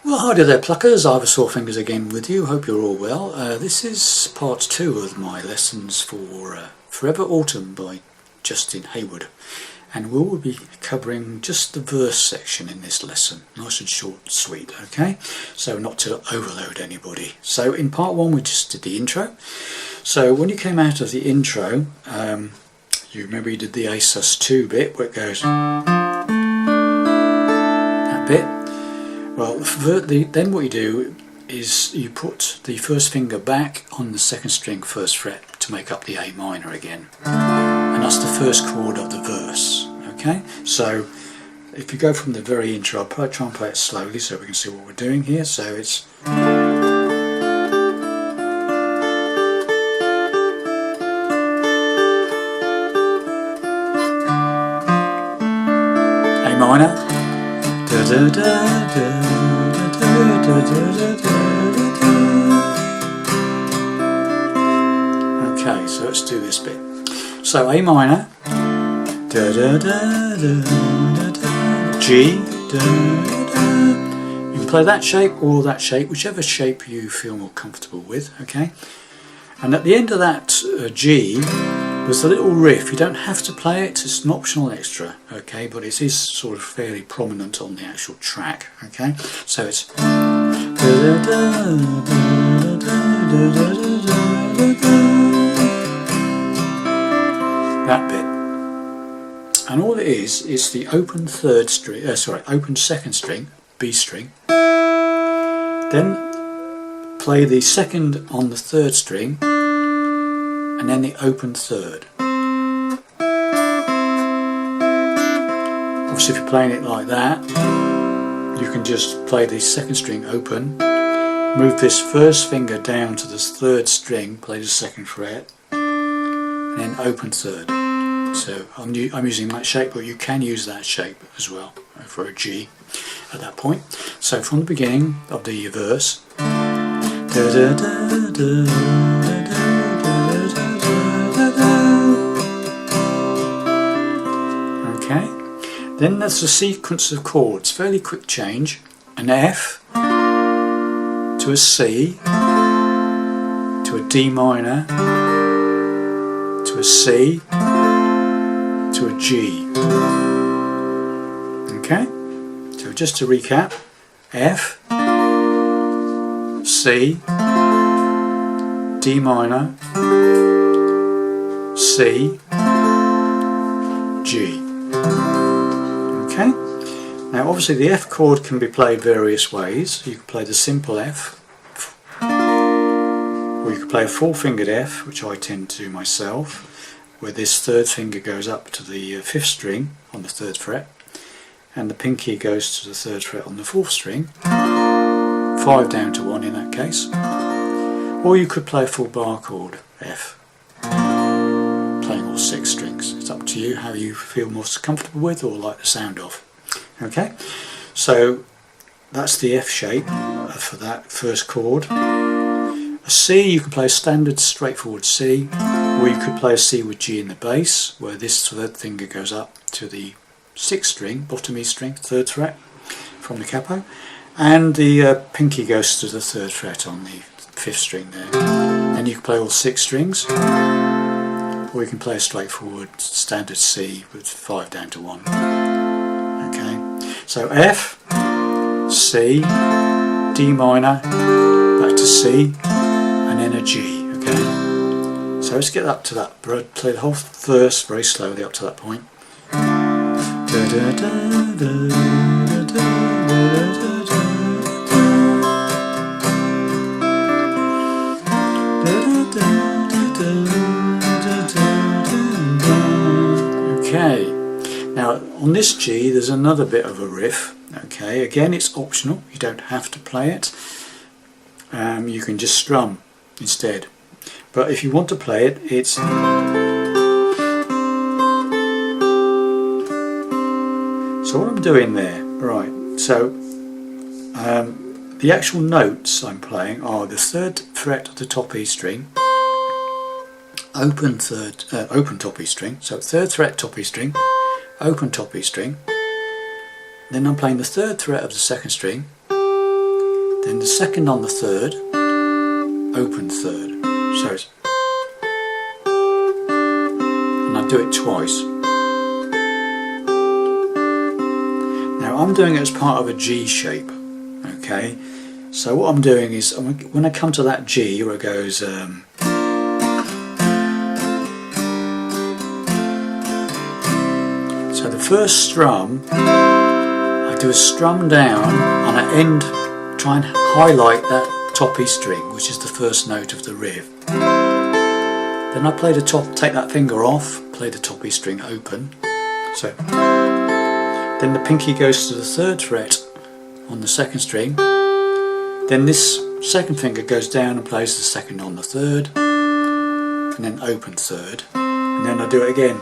Well, hi there pluckers, Ivor Sawfingers again with you, hope you're all well. This is part 2 of my lessons for Forever Autumn by Justin Hayward, and we will be covering just the verse section in this lesson, nice and short and sweet, okay? So not to overload anybody. So in part 1 we just did the intro. So when you came out of the intro, you remember you did the A sus2 bit where it goes that bit. Well, then what you do is you put the first finger back on the second string first fret to make up the A minor again, and that's the first chord of the verse. Okay, so if you go from the very intro, I'll probably try and play it slowly so we can see what we're doing here. So it's A minor, da da da da. Okay, so let's do this bit. So A minor, da da da da da, G, da da. You can play that shape or that shape, whichever shape you feel more comfortable with. Okay, and at the end of that G, there's a little riff. You don't have to play it, it's an optional extra, okay, but it is sort of fairly prominent on the actual track, okay? So it's that bit. And all it is the open third string, open second string, B string, then play the second on the third string, and then the open third. Obviously if you're playing it like that, you can just play the second string open, move this first finger down to this third string, play the second fret, and then open third. So I'm using that shape, but you can use that shape as well for a G at that point. So from the beginning of the verse, da da da da da da. Then there's a sequence of chords, fairly quick change, an F to a C to a D minor to a C to a G. Okay, so just to recap, F, C, D minor, C, G. Okay. Now obviously the F chord can be played various ways. You can play the simple F, or you can play a four-fingered F, which I tend to do myself, where this third finger goes up to the fifth string on the third fret, and the pinky goes to the third fret on the fourth string, 5 down to 1 in that case. Or you could play a full bar chord F, playing all 6 strings. It's up to you how you feel most comfortable with or like the sound of. Okay, so that's the F shape for that first chord. A C, you can play a standard straightforward C, or you could play a C with G in the bass, where this third finger goes up to the 6th string, bottom E string, 3rd fret from the capo, and the pinky goes to the 3rd fret on the 5th string there. And you can play all 6 strings, or you can play a straightforward standard C with 5 down to 1. Okay, so F, C, D minor, back to C, and then a G. Okay, so let's get up to that. Play the whole verse very slowly up to that point. Da, da, da, da, da, da, Okay, now on this G there's another bit of a riff. Okay, again it's optional, you don't have to play it. You can just strum instead. But if you want to play it, it's so what I'm doing there, right, so the actual notes I'm playing are the 3rd fret of the top E string, open top E string, so 3rd fret top E string, open top E string, then I'm playing the 3rd fret of the 2nd string, then the second on the third, open third. So it's, and I do it twice. Now I'm doing it as part of a G shape, okay? So what I'm doing is, when I come to that G where it goes, so the first strum, I do a strum down and I end, try and highlight that top E string, which is the first note of the riff. Then I play the top, take that finger off, play the top E string open. So then the pinky goes to the third fret on the second string. Then this second finger goes down and plays the second on the third, and then open third, and then I do it again.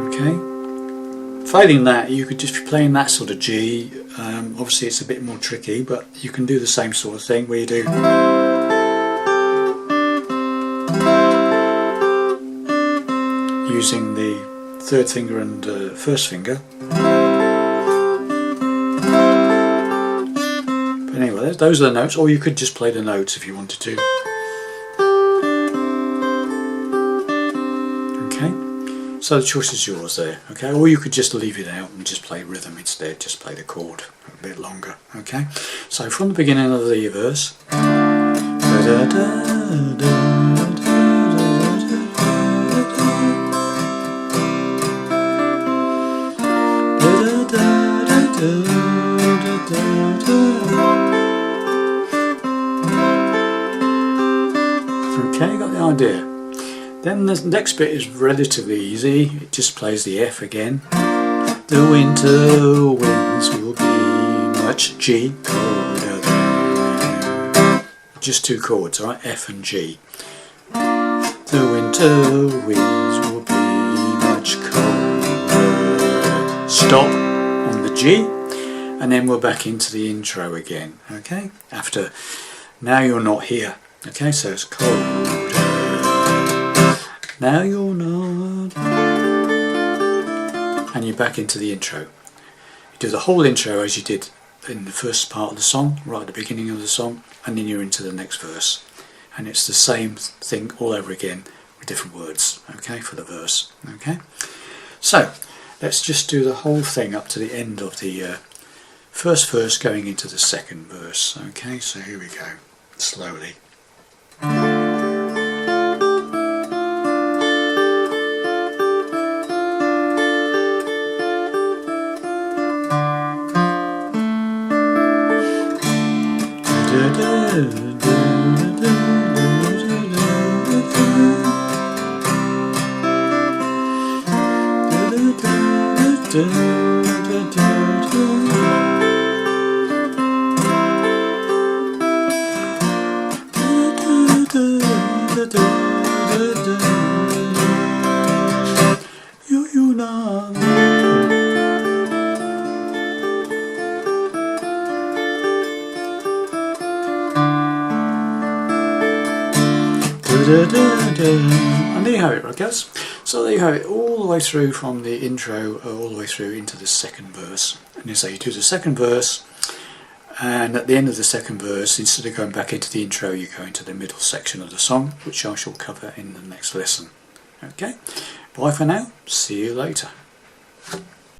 Okay. Failing that, you could just be playing that sort of G. Obviously it's a bit more tricky, but you can do the same sort of thing where you do using the third finger and first finger. But anyway, those are the notes, or you could just play the notes if you wanted to. Okay, so the choice is yours there. Okay, or you could just leave it out and just play rhythm instead, just play the chord a bit longer. Okay, so from the beginning of the verse. Okay, got the idea. Then the next bit is relatively easy. It just plays the F again. The winter winds will be much G colder than. Just two chords, alright? F and G. The winter winds will be much colder. Stop on the G, and then we're back into the intro again. Okay? After now you're not here. Okay, so it's colder. Now you're not. And you're back into the intro. You do the whole intro as you did in the first part of the song, right at the beginning of the song, and then you're into the next verse. And it's the same thing all over again with different words, okay, for the verse. Okay? So, let's just do the whole thing up to the end of the first verse going into the second verse. Okay, so here we go, slowly. And there you have it, right guys? So there you have it, all the way through from the intro all the way through into the second verse. And you say you do the second verse, and at the end of the second verse, instead of going back into the intro, you go into the middle section of the song, which I shall cover in the next lesson. Okay, bye for now, see you later.